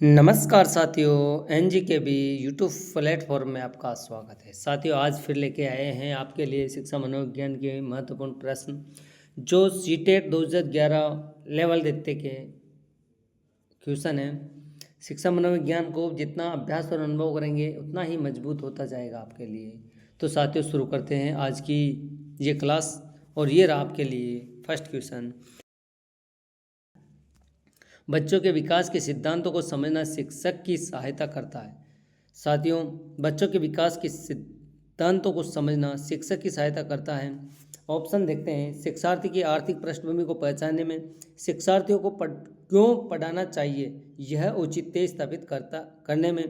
नमस्कार साथियों, एनजी के बी यूट्यूब प्लेटफॉर्म में आपका स्वागत है। साथियों, आज फिर लेके आए हैं आपके लिए शिक्षा मनोविज्ञान के महत्वपूर्ण प्रश्न जो सीटेट 2011 लेवल देखते के क्वेश्चन है। शिक्षा मनोविज्ञान को जितना अभ्यास और अनुभव करेंगे उतना ही मजबूत होता जाएगा आपके लिए। तो साथियों, शुरू करते हैं आज की ये क्लास। और ये रहा आपके लिए फर्स्ट क्वेश्चन। बच्चों के विकास के सिद्धांतों को समझना शिक्षक की सहायता करता है। साथियों, बच्चों के विकास के सिद्धांतों को समझना शिक्षक की सहायता करता है। ऑप्शन देखते हैं। शिक्षार्थी की आर्थिक पृष्ठभूमि को पहचानने में, शिक्षार्थियों को क्यों पढ़ाना चाहिए यह औचित्य स्थापित करने में,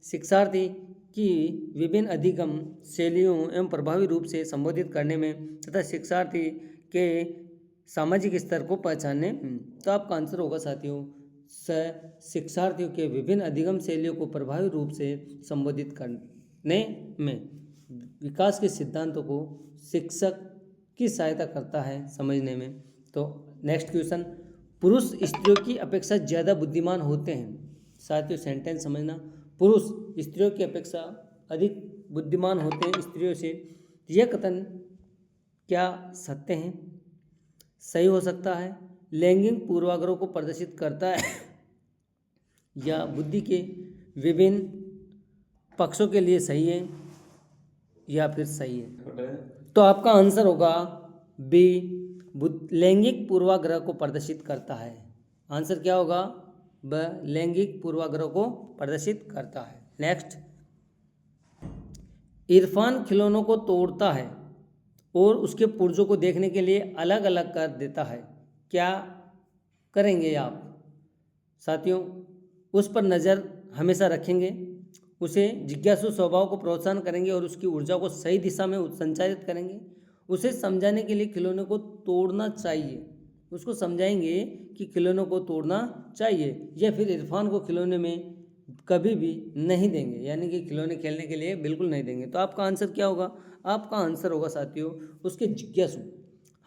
शिक्षार्थी की विभिन्न अधिगम शैलियों एवं प्रभावी रूप से संबोधित करने में, तथा शिक्षार्थी के सामाजिक स्तर को पहचानने। तो आपका आंसर होगा साथियों शिक्षार्थियों के विभिन्न अधिगम शैलियों को प्रभावी रूप से संबोधित करने में विकास के सिद्धांतों को शिक्षक की सहायता करता है समझने में। तो नेक्स्ट क्वेश्चन। पुरुष स्त्रियों की अपेक्षा ज़्यादा बुद्धिमान होते हैं। साथियों, सेंटेंस समझना। पुरुष स्त्रियों की अपेक्षा अधिक बुद्धिमान होते हैं स्त्रियों से। यह कथन क्या सत्य है? सही हो सकता है। लैंगिक पूर्वाग्रह को प्रदर्शित करता है या बुद्धि के विभिन्न पक्षों के लिए सही है या फिर सही है। तो आपका आंसर होगा बी, लैंगिक पूर्वाग्रह को प्रदर्शित करता है। आंसर क्या होगा? ब, लैंगिक पूर्वाग्रह को प्रदर्शित करता है। नेक्स्ट। इरफान खिलौनों को तोड़ता है और उसके पुर्जों को देखने के लिए अलग अलग कर देता है। क्या करेंगे आप? साथियों, उस पर नज़र हमेशा रखेंगे, उसे जिज्ञासु स्वभाव को प्रोत्साहन करेंगे और उसकी ऊर्जा को सही दिशा में संचालित करेंगे। उसे समझाने के लिए खिलौने को तोड़ना चाहिए, उसको समझाएंगे कि खिलौनों को तोड़ना चाहिए, या फिर इरफान को खिलौने में कभी भी नहीं देंगे, यानी कि खिलौने खेलने के लिए बिल्कुल नहीं देंगे। तो आपका आंसर क्या होगा? आपका आंसर होगा साथियों उसके जिज्ञासु।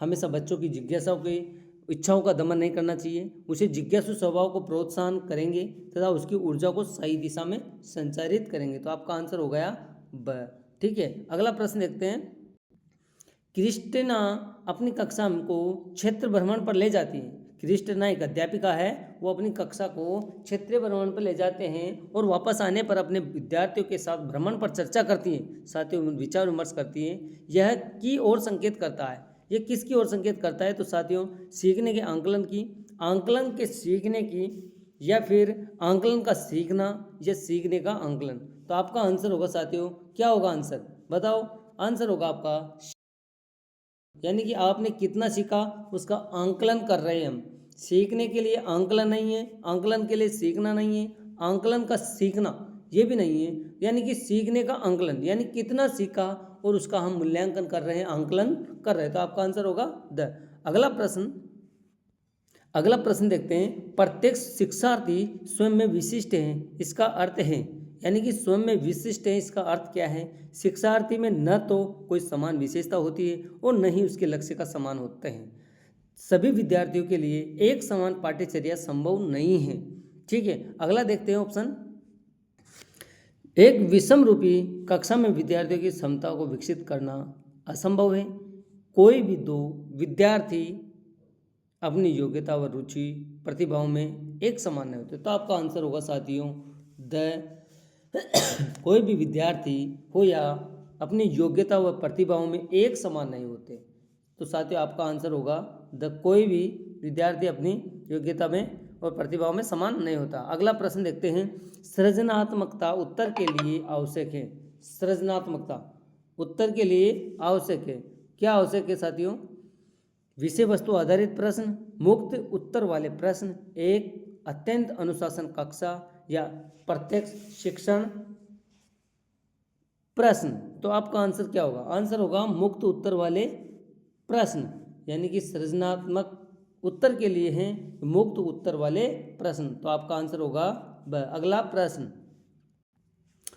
हमेशा बच्चों की जिज्ञासाओं की इच्छाओं का दमन नहीं करना चाहिए, उसे जिज्ञासु स्वभाव को प्रोत्साहन करेंगे तथा उसकी ऊर्जा को सही दिशा में संचारित करेंगे। तो आपका आंसर हो गया ब। ठीक है, अगला प्रश्न देखते हैं। क्रिस्टिना अपनी कक्षा को क्षेत्र भ्रमण पर ले जाती है। क्रिस्टिना एक अध्यापिका है, वो अपनी कक्षा को क्षेत्रीय भ्रमण पर ले जाते हैं और वापस आने पर अपने विद्यार्थियों के साथ भ्रमण पर चर्चा करती हैं, साथियों विचार विमर्श करती हैं। यह की ओर संकेत करता है। यह किसकी ओर संकेत करता है? तो साथियों, सीखने के आंकलन की, आंकलन के सीखने की, या फिर आंकलन का सीखना या सीखने का आंकलन। तो आपका आंसर होगा साथियों, क्या होगा आंसर? बताओ। आंसर होगा आपका, यानी कि आपने कितना सीखा उसका आंकलन कर रहे हैं हम। सीखने के लिए आंकलन नहीं है, आंकलन के लिए सीखना नहीं है, आंकलन का सीखना ये भी नहीं है, यानी कि सीखने का आंकलन, यानी कितना सीखा और उसका हम मूल्यांकन कर रहे हैं, आंकलन कर रहे हैं। तो आपका आंसर होगा द। अगला प्रश्न देखते हैं। प्रत्येक शिक्षार्थी स्वयं में विशिष्ट है, इसका अर्थ है, यानी कि स्वयं में विशिष्ट है, इसका अर्थ क्या है? शिक्षार्थी में न तो कोई समान विशेषता होती है और न ही उसके लक्ष्य का समान होते हैं। सभी विद्यार्थियों के लिए एक समान पाठ्यचर्या संभव नहीं है। ठीक है, अगला देखते हैं ऑप्शन। एक विषम रूपी कक्षा में विद्यार्थियों की क्षमता को विकसित करना असंभव है। कोई भी दो विद्यार्थी अपनी योग्यता व रुचि प्रतिभाओं में एक समान नहीं होते। तो आपका आंसर होगा साथियों द। कोई भी विद्यार्थी हो या अपनी योग्यता व प्रतिभाओं में एक समान नहीं होते। तो साथियों आपका आंसर होगा द। कोई भी विद्यार्थी अपनी योग्यता में और प्रतिभाओं में समान नहीं होता। अगला प्रश्न देखते हैं। सृजनात्मकता उत्तर के लिए आवश्यक है। सृजनात्मकता उत्तर के लिए आवश्यक है। क्या आवश्यक है साथियों? विषय वस्तु आधारित प्रश्न, मुक्त उत्तर वाले प्रश्न, एक अत्यंत अनुशासन कक्षा, या प्रत्यक्ष शिक्षण प्रश्न। तो आपका आंसर क्या होगा? आंसर होगा मुक्त उत्तर वाले प्रश्न, यानी कि सृजनात्मक उत्तर के लिए हैं मुक्त उत्तर वाले प्रश्न। तो आपका आंसर होगा ब। अगला प्रश्न।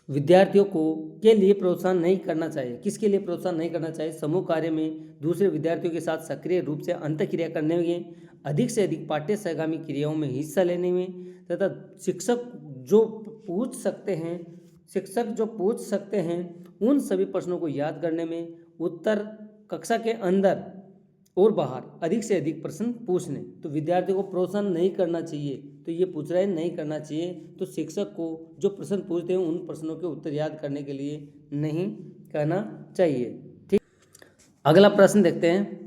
विद्यार्थियों को के लिए प्रोत्साहन नहीं करना चाहिए। किसके लिए प्रोत्साहन नहीं करना चाहिए? समूह कार्य में दूसरे विद्यार्थियों के साथ सक्रिय रूप से अंतःक्रिया करने में, अधिक से अधिक पाठ्य सहगामी क्रियाओं में हिस्सा लेने में तथा शिक्षक जो पूछ सकते हैं उन सभी प्रश्नों को याद करने में, उत्तर कक्षा के अंदर और बाहर अधिक से अधिक प्रश्न पूछने। तो विद्यार्थी को प्रोत्साहन नहीं करना चाहिए, तो ये पूछ रहा है नहीं करना चाहिए, तो शिक्षक को जो प्रश्न पूछते हैं उन प्रश्नों के उत्तर याद करने के लिए नहीं कहना चाहिए। ठीक, अगला प्रश्न देखते हैं।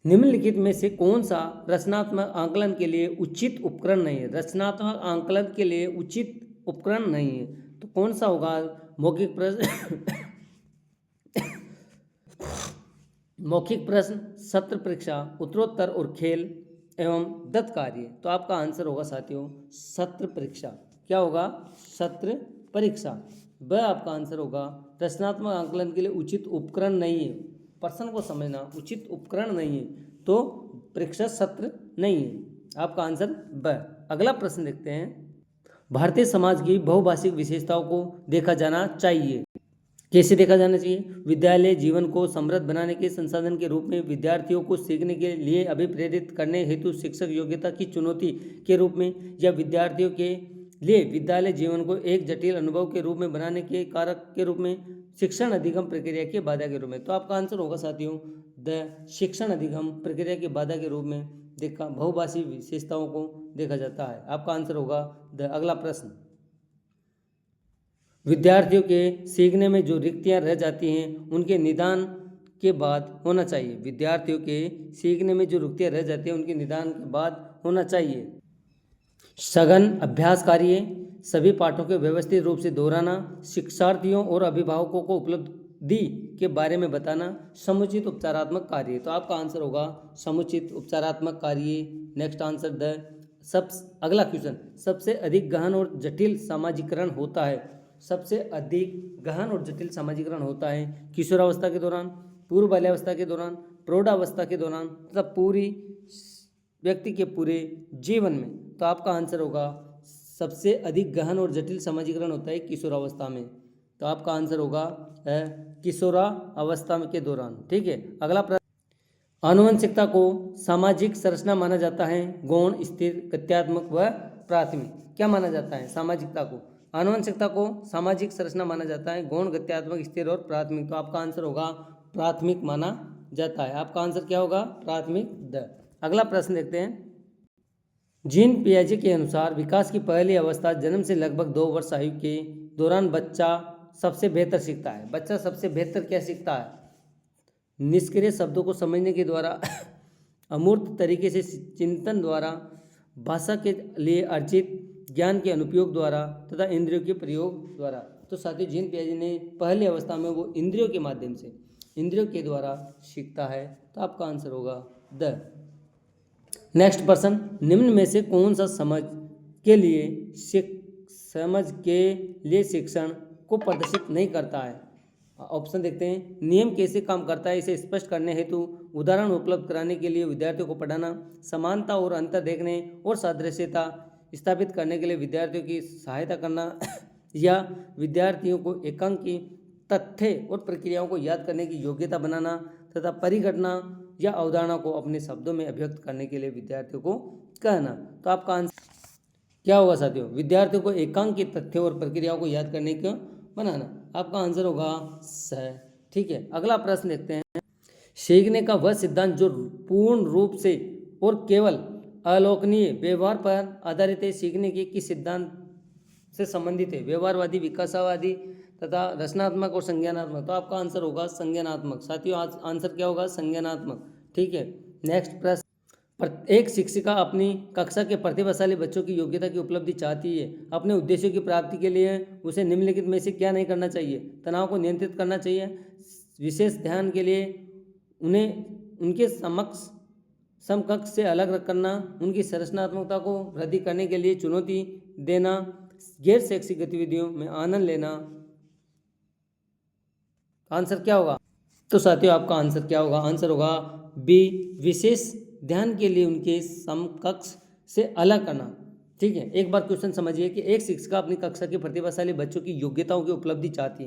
निम्नलिखित में से कौन सा रचनात्मक आंकलन के लिए उचित उपकरण नहीं है? रचनात्मक आंकलन के लिए उचित उपकरण नहीं है तो कौन सा होगा? मौखिक प्रश्न मौखिक प्रश्न, सत्र परीक्षा, उत्तरोत्तर और खेल एवं दत्त कार्य। तो आपका आंसर होगा साथियों सत्र परीक्षा। क्या होगा? सत्र परीक्षा। वह आपका आंसर होगा। रचनात्मक आंकलन के लिए उचित उपकरण नहीं है, प्रश्न को समझना, उचित उपकरण नहीं है तो परीक्षा सत्र नहीं है। आपका आंसर ब। अगला प्रश्न देखते हैं। भारतीय समाज की बहुभाषिक विशेषताओं को देखा जाना चाहिए। कैसे देखा जाना चाहिए? विद्यालय जीवन को समृद्ध बनाने के संसाधन के रूप में, विद्यार्थियों को सीखने के लिए अभिप्रेरित करने हेतु शिक्षक योग्यता की चुनौती के रूप में, या विद्यार्थियों के लिए विद्यालय जीवन को एक जटिल अनुभव के रूप में बनाने के कारक के रूप में, शिक्षण अधिगम प्रक्रिया की बाधा के रूप में। तो आपका आंसर होगा साथियों द। शिक्षण अधिगम प्रक्रिया की बाधा के रूप में देखा बहुभाषी विशेषताओं को देखा जाता है। आपका आंसर होगा द। अगला प्रश्न। विद्यार्थियों के सीखने में जो रिक्तियां रह जाती हैं उनके निदान के बाद होना चाहिए। विद्यार्थियों के सीखने में जो रिक्तियां रह जाती हैं उनके निदान के बाद होना चाहिए। सघन अभ्यास कार्य, सभी पाठों के व्यवस्थित रूप से दोहराना, शिक्षार्थियों और अभिभावकों को उपलब्धि के बारे में बताना, समुचित उपचारात्मक कार्य। तो आपका आंसर होगा समुचित उपचारात्मक कार्य। Next answer the. अगला क्वेश्चन। सबसे अधिक गहन और जटिल सामाजिकरण होता है। सबसे अधिक गहन और जटिल सामाजिकरण होता है किशोरावस्था के दौरान, पूर्व बाल्यावस्था के दौरान, प्रौढ़ावस्था के दौरान तथा पूरी व्यक्ति के पूरे जीवन में। तो आपका आंसर होगा सबसे अधिक गहन और जटिल सामाजिकरण होता है किशोरावस्था में। तो आपका आंसर होगा किशोरावस्था के दौरान। ठीक है। अगला प्रश्न। आनुवंशिकता को सामाजिक संरचना माना जाता है। गौण, स्थिर, गत्यात्मक व प्राथमिक। क्या माना जाता है? सामाजिकता को, आनुवंशिकता को सामाजिक संरचना माना जाता है। गौण, गत्यात्मक, स्थिर और प्राथमिक। तो आपका आंसर होगा प्राथमिक माना जाता है। आपका आंसर क्या होगा? प्राथमिक द। अगला प्रश्न देखते हैं। जीन पियाजे के अनुसार विकास की पहली अवस्था जन्म से लगभग 2 वर्ष आयु के दौरान बच्चा सबसे बेहतर सीखता है। बच्चा सबसे बेहतर क्या सीखता है? निष्क्रिय शब्दों को समझने के द्वारा, अमूर्त तरीके से चिंतन द्वारा, भाषा के लिए अर्जित ज्ञान के अनुपयोग द्वारा तथा इंद्रियों के प्रयोग द्वारा। तो साथियों जीन पियाजे ने पहली अवस्था में वो इंद्रियों के माध्यम से, इंद्रियों के द्वारा सीखता है। तो आपका आंसर होगा द। नेक्स्ट प्रश्न। निम्न में से कौन सा समझ के लिए शिक्षण को प्रदर्शित नहीं करता है? ऑप्शन देखते हैं। नियम कैसे काम करता है इसे स्पष्ट करने हेतु उदाहरण उपलब्ध कराने के लिए विद्यार्थियों को पढ़ाना, समानता और अंतर देखने और सादृश्यता स्थापित करने के लिए विद्यार्थियों की सहायता करना, या विद्यार्थियों को एकांकी तथ्य और प्रक्रियाओं को याद करने की योग्यता बनाना तथा परिघटना या अवधारणा को अपने शब्दों में अभिव्यक्त करने के लिए विद्यार्थियों को कहना। तो आपका आंसर क्या होगा साथियों? विद्यार्थियों को एकांकी तथ्यों और प्रक्रियाओं को याद करने को बनाना। आपका आंसर होगा स। ठीक है। अगला प्रश्न देखते हैं। सीखने का वह सिद्धांत जो पूर्ण रूप से और केवल अलोकनीय व्यवहार पर आधारित है, सीखने के किस सिद्धांत से संबंधित है? व्यवहारवादी, विकासवादी तथा रचनात्मक और संज्ञानात्मक। तो आपका आंसर होगा संज्ञानात्मक। साथियों आंसर क्या होगा? संज्ञानात्मक। ठीक है। नेक्स्ट प्रश्न। एक शिक्षिका अपनी कक्षा के प्रतिभाशाली बच्चों की योग्यता की उपलब्धि चाहती है। अपने उद्देश्यों की प्राप्ति के लिए उसे निम्नलिखित में से क्या नहीं करना चाहिए? तनाव को नियंत्रित करना चाहिए, विशेष ध्यान के लिए उन्हें उनके समकक्ष से अलग करना, उनकी संरचनात्मकता को वृद्धि करने के लिए चुनौती देना, गैर शैक्षिक गतिविधियों में आनंद लेना। आंसर क्या होगा? तो साथियों आपका आंसर क्या होगा? आंसर होगा बी, विशेष ध्यान के लिए उनके समकक्ष से अलग करना। ठीक है। एक बार क्वेश्चन समझिए कि एक शिक्षिका अपनी कक्षा के प्रतिभाशाली बच्चों की योग्यताओं की उपलब्धि चाहती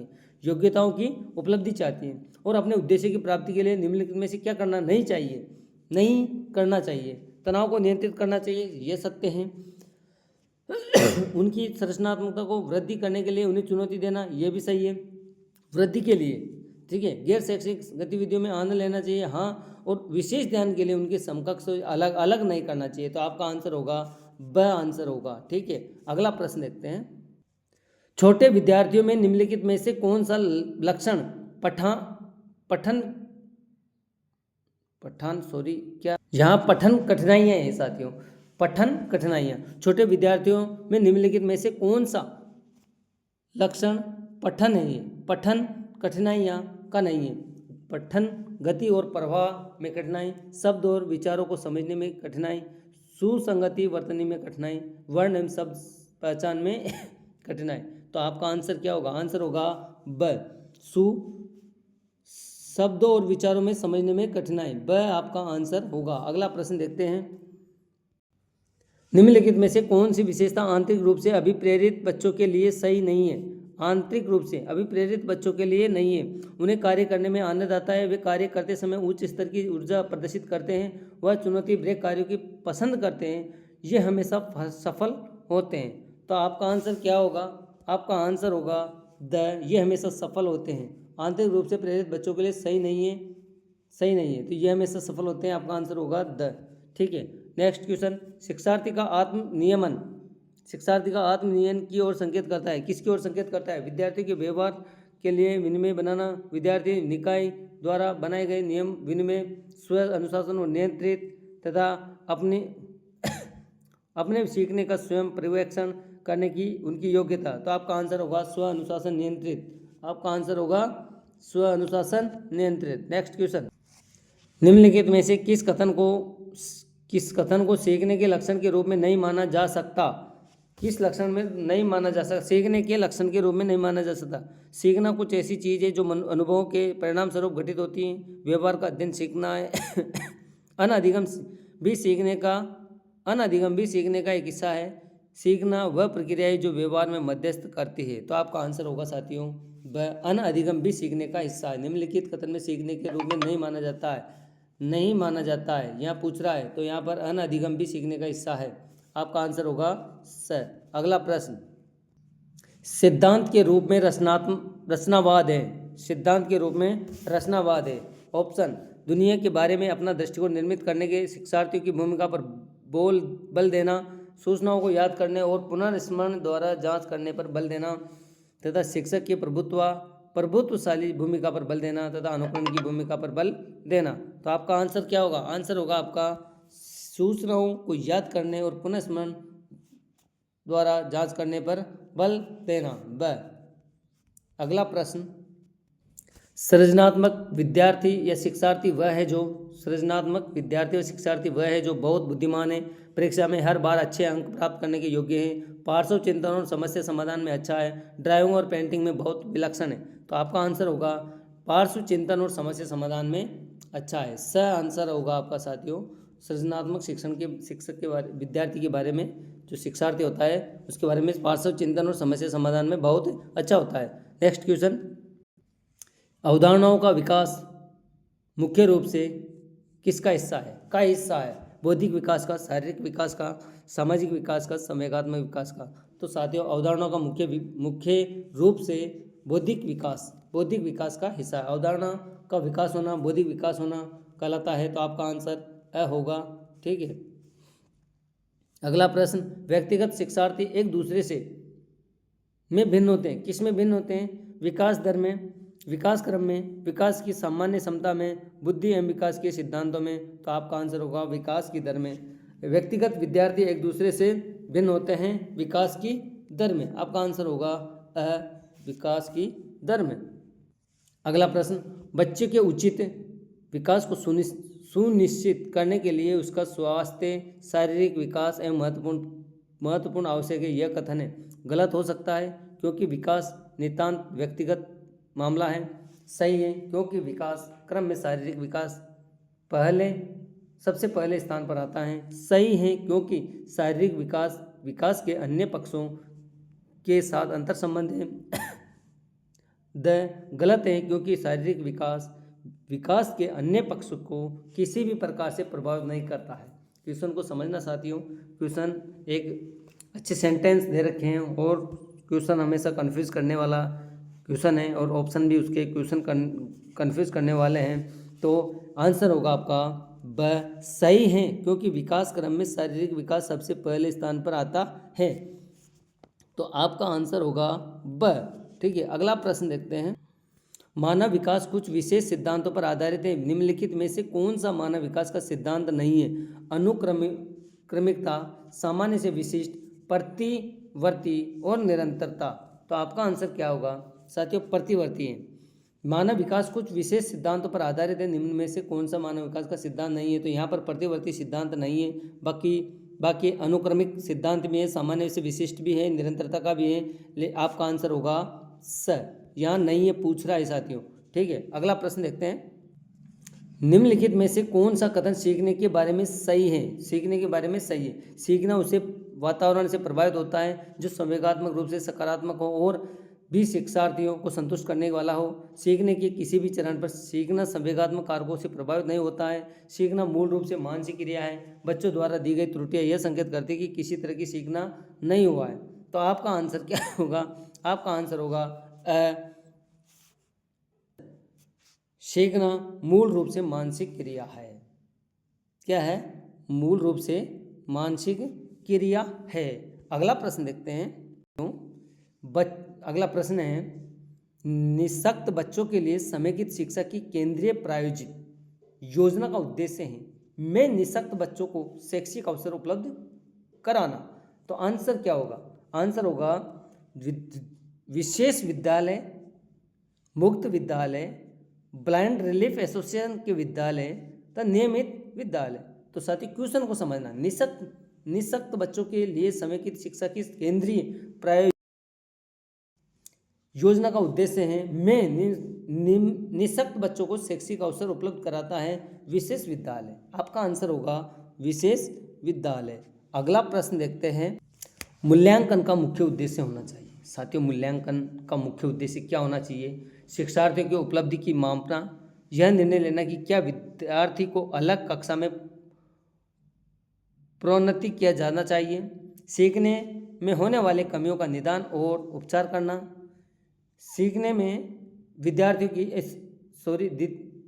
है और अपने उद्देश्य की प्राप्ति के लिए निम्नलिखित में से क्या करना नहीं चाहिए? नहीं करना चाहिए। तनाव को नियंत्रित करना चाहिए, ये सत्य हैं। उनकी संरचनात्मकता को वृद्धि करने के लिए उन्हें चुनौती देना, ये भी सही है, वृद्धि के लिए। ठीक है, गैर शैक्षिक गतिविधियों में आनंद लेना चाहिए, हाँ, और विशेष ध्यान के लिए उनके समकक्ष अलग अलग नहीं करना चाहिए। तो आपका आंसर होगा ब आंसर होगा। ठीक है, अगला प्रश्न देखते हैं। छोटे विद्यार्थियों में निम्नलिखित में से कौन सा लक्षण पठन क्या यहाँ पठन कठिनाइयाँ हैं साथियों, पठन कठिनाइयाँ। छोटे विद्यार्थियों में निम्नलिखित में से कौन सा लक्षण पठन है? ये पठन कठिनाइयाँ का नहीं है। पठन गति और प्रवाह में कठिनाई, शब्द और विचारों को समझने में कठिनाई, सुसंगति वर्तनी में कठिनाई, वर्ण एवं शब्द पहचान में कठिनाई। तो आपका आंसर क्या होगा? आंसर होगा ब, शब्दों और विचारों में समझने में कठिनाई, ब आपका आंसर होगा। अगला प्रश्न देखते हैं। निम्नलिखित में से कौन सी विशेषता आंतरिक रूप से अभिप्रेरित बच्चों के लिए सही नहीं है? आंतरिक रूप से अभिप्रेरित बच्चों के लिए नहीं है। उन्हें कार्य करने में आनंद आता है, वे कार्य करते समय उच्च स्तर की ऊर्जा प्रदर्शित करते हैं, वह चुनौती ब्रेक कार्यों की पसंद करते हैं, ये हमेशा सफल होते हैं। तो आपका आंसर क्या होगा? आपका आंसर होगा द, ये हमेशा सफल होते हैं। आंतरिक रूप से प्रेरित बच्चों के लिए सही नहीं है, सही नहीं है, तो ये हमेशा सफल होते हैं। आपका आंसर होगा द। ठीक है, नेक्स्ट क्वेश्चन। शिक्षार्थी का आत्मनियमन की ओर संकेत करता है, किसकी ओर संकेत करता है? विद्यार्थी के व्यवहार के लिए विनिमय बनाना, विद्यार्थी निकाय द्वारा बनाए गए नियम विनिमय, स्व अनुशासन और नियंत्रित तथा अपने सीखने का स्वयं पर्यवेक्षण करने की उनकी योग्यता। तो आपका आंसर होगा स्व अनुशासन नियंत्रित। आपका आंसर होगा स्व अनुशासन नियंत्रित। Next question. निम्नलिखित में से किस कथन को सीखने के लक्षण के रूप में नहीं माना जा सकता? किस लक्षण में नहीं माना जा सकता? सीखने के लक्षण के रूप में नहीं माना जा सकता। सीखना कुछ ऐसी चीज़ है जो अनुभवों के परिणाम स्वरूप घटित होती है। व्यवहार का अध्ययन सीखना है। अनधिगम भी सीखने का एक हिस्सा है। सीखना वह प्रक्रिया है जो व्यवहार में मध्यस्थ करती है। तो आपका आंसर होगा साथियों वह अनधिगम भी सीखने का हिस्सा है। निम्नलिखित कथन में सीखने के रूप में नहीं माना जाता है, यहाँ पूछ रहा है, तो यहाँ पर अनधिगम भी सीखने का हिस्सा है। आपका आंसर होगा स। अगला प्रश्न। सिद्धांत के रूप में रचनावाद है। ऑप्शन। दुनिया के बारे में अपना दृष्टिकोण निर्मित करने के शिक्षार्थियों की भूमिका पर बल देना, सूचनाओं को याद करने और पुनर्स्मरण द्वारा जांच करने पर बल देना तथा शिक्षक की प्रभुत्वशाली भूमिका पर बल देना तथा अनुकरण की भूमिका पर बल देना। तो आपका आंसर क्या होगा? आंसर होगा आपका सूचनाओं को याद करने और पुनर्स्मरण द्वारा जांच करने पर बल देना, ब। अगला प्रश्न। सृजनात्मक विद्यार्थी या शिक्षार्थी वह है जो बहुत बुद्धिमान है, परीक्षा में हर बार अच्छे अंक प्राप्त करने के योग्य है, पार्श्व चिंतन और समस्या समाधान में अच्छा है, ड्राइविंग और पेंटिंग में बहुत विलक्षण है। तो आपका आंसर होगा पार्श्व चिंतन और समस्या समाधान में अच्छा है। स आंसर होगा आपका साथियों। सृजनात्मक शिक्षक के बारे विद्यार्थी के बारे में जो शिक्षार्थी होता है उसके बारे में पार्श्व चिंतन और समस्या समाधान में बहुत अच्छा होता है। Next question. अवधारणाओं का विकास मुख्य रूप से किसका हिस्सा है? बौद्धिक विकास का, शारीरिक विकास का, सामाजिक विकास का, संवेगात्मक विकास का। तो साथियों अवधारणाओं का मुख्य रूप से बौद्धिक विकास का हिस्सा है। अवधारणा का विकास होना, बौद्धिक विकास होना कहलाता है। तो आपका आंसर अ होगा। ठीक है, अगला प्रश्न। व्यक्तिगत शिक्षार्थी एक दूसरे से में भिन्न होते हैं, किस में भिन्न होते हैं? विकास दर में, विकास क्रम में, विकास की सामान्य क्षमता में, बुद्धि एवं विकास के सिद्धांतों में। तो आपका आंसर होगा विकास की दर में। व्यक्तिगत विद्यार्थी एक दूसरे से भिन्न होते हैं विकास की दर में। आपका आंसर होगा विकास की दर में। अगला प्रश्न। बच्चे के उचित विकास को सुनिश्चित करने के लिए उसका स्वास्थ्य, शारीरिक विकास एवं महत्वपूर्ण आवश्यक है, यह कथन है गलत हो सकता है क्योंकि विकास नितांत व्यक्तिगत मामला है। सही है क्योंकि विकास क्रम में शारीरिक विकास सबसे पहले स्थान पर आता है। सही है क्योंकि शारीरिक विकास के अन्य पक्षों के साथ अंतर संबंध है। द गलत है क्योंकि शारीरिक विकास विकास के अन्य पक्ष को किसी भी प्रकार से प्रभावित नहीं करता है। क्वेश्चन को समझना साथियों, क्वेश्चन एक अच्छे सेंटेंस दे रखे हैं और क्वेश्चन हमेशा कंफ्यूज करने वाला क्वेश्चन है और ऑप्शन भी उसके क्वेश्चन कंफ्यूज करने वाले हैं। तो आंसर होगा आपका ब सही है, क्योंकि विकास क्रम में शारीरिक विकास सबसे पहले स्थान पर आता है। तो आपका आंसर होगा ब। ठीक है, अगला प्रश्न देखते हैं। मानव विकास कुछ विशेष सिद्धांतों पर आधारित है, निम्नलिखित में से कौन सा मानव विकास का सिद्धांत नहीं है? अनुक्रमिकता, सामान्य से विशिष्ट, प्रतिवर्ती और निरंतरता। तो आपका आंसर क्या होगा साथियों? प्रतिवर्ती है। मानव विकास कुछ विशेष सिद्धांतों पर आधारित है, निम्न में से कौन सा मानव विकास का सिद्धांत नहीं है? तो यहाँ पर प्रतिवर्ती सिद्धांत नहीं है, बाकी अनुक्रमिक सिद्धांत भी है, सामान्य से विशिष्ट भी है, निरंतरता का भी है। आपका आंसर होगा स। यहाँ नहीं है, पूछ रहा है साथियों। ठीक है, अगला प्रश्न देखते हैं। निम्नलिखित में से कौन सा कथन सीखने के बारे में सही है? सीखने के बारे में सही है। सीखना उसे वातावरण से प्रभावित होता है जो संवेगात्मक रूप से सकारात्मक हो और भी शिक्षार्थियों को संतुष्ट करने वाला हो। सीखने के किसी भी चरण पर सीखना संवेगात्मक कारकों से प्रभावित नहीं होता है। सीखना मूल रूप से मानसिक क्रिया है। बच्चों द्वारा दी गई त्रुटियां यह संकेत करती है कि किसी तरह की सीखना नहीं हुआ है। तो आपका आंसर क्या होगा? आपका आंसर होगा सीखना मूल रूप से मानसिक क्रिया है। क्या है? मूल रूप से मानसिक क्रिया है। अगला प्रश्न देखते हैं। अगला प्रश्न है, निःशक्त बच्चों के लिए समेकित शिक्षा की केंद्रीय प्रायोजित योजना का उद्देश्य है में निःशक्त बच्चों को शैक्षिक अवसर उपलब्ध कराना। तो आंसर क्या होगा? आंसर होगा विशेष विद्यालय, मुक्त विद्यालय, ब्लाइंड रिलीफ एसोसिएशन के विद्यालय तथा नियमित विद्यालय। तो साथियों क्वेश्चन को समझना, निःशक्त बच्चों के लिए समेकित शिक्षा की केंद्रीय प्रायोजित योजना का उद्देश्य है में निःशक्त बच्चों को शैक्षिक अवसर उपलब्ध कराता है विशेष विद्यालय। आपका आंसर होगा विशेष विद्यालय। अगला प्रश्न देखते हैं। मूल्यांकन का मुख्य उद्देश्य होना चाहिए। साथियों मूल्यांकन का मुख्य उद्देश्य क्या होना चाहिए? शिक्षार्थियों की उपलब्धि की मापना, यह निर्णय लेना कि क्या विद्यार्थी को अलग कक्षा में प्रोन्नति किया जाना चाहिए, सीखने में होने वाले कमियों का निदान और उपचार करना, सीखने में विद्यार्थियों की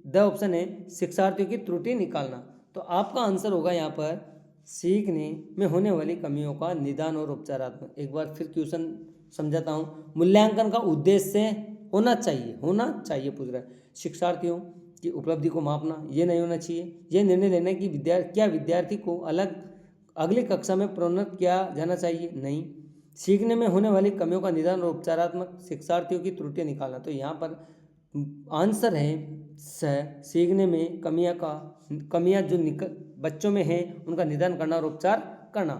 द ऑप्शन है शिक्षार्थियों की त्रुटि निकालना। तो आपका आंसर होगा यहाँ पर सीखने में होने वाली कमियों का निदान और उपचारात्मक। एक बार फिर क्वेश्चन समझाता हूँ। मूल्यांकन का उद्देश्य होना चाहिए पूछ रहा है शिक्षार्थियों की उपलब्धि को मापना, ये नहीं होना चाहिए। यह निर्णय लेना कि क्या विद्यार्थी को अगली कक्षा में प्रोन्नत किया जाना चाहिए, नहीं। सीखने में होने वाली कमियों का निदान और उपचारात्मक, शिक्षार्थियों की त्रुटियां निकालना। तो यहाँ पर आंसर है सीखने में कमियां जो बच्चों में हैं उनका निदान करना और उपचार करना।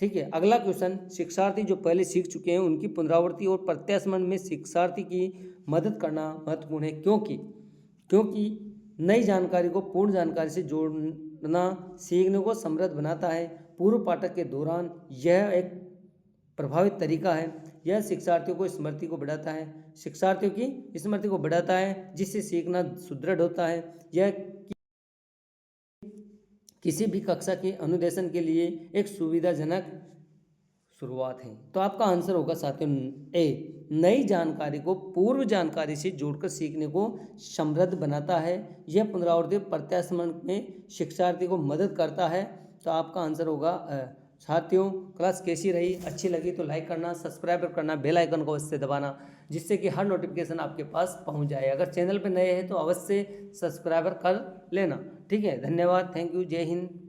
ठीक है, अगला क्वेश्चन। शिक्षार्थी जो पहले सीख चुके हैं उनकी पुनरावृत्ति और प्रत्यास्मरण में शिक्षार्थी की मदद करना महत्वपूर्ण है, क्योंकि नई जानकारी को पूर्ण जानकारी से जोड़ना सीखने को समृद्ध बनाता है। पूर्व पाठक के दौरान यह एक प्रभावित तरीका है। यह शिक्षार्थियों को स्मृति को बढ़ाता है, जिससे सीखना सुदृढ़ होता है। यह किसी भी कक्षा के अनुदेशन के लिए एक सुविधाजनक शुरुआत है। तो आपका आंसर होगा साथियों ए, नई जानकारी को पूर्व जानकारी से जोड़कर सीखने को समृद्ध बनाता है। यह पुनरावृत्ति प्रत्यास्मरण में शिक्षार्थी को मदद करता है। तो आपका आंसर होगा साथियों क्लास कैसी रही? अच्छी लगी तो लाइक करना, सब्सक्राइब करना, बेल आइकन को अवश्य दबाना, जिससे कि हर नोटिफिकेशन आपके पास पहुंच जाए। अगर चैनल पर नए हैं तो अवश्य सब्सक्राइबर कर लेना। ठीक है, धन्यवाद, थैंक यू, जय हिंद।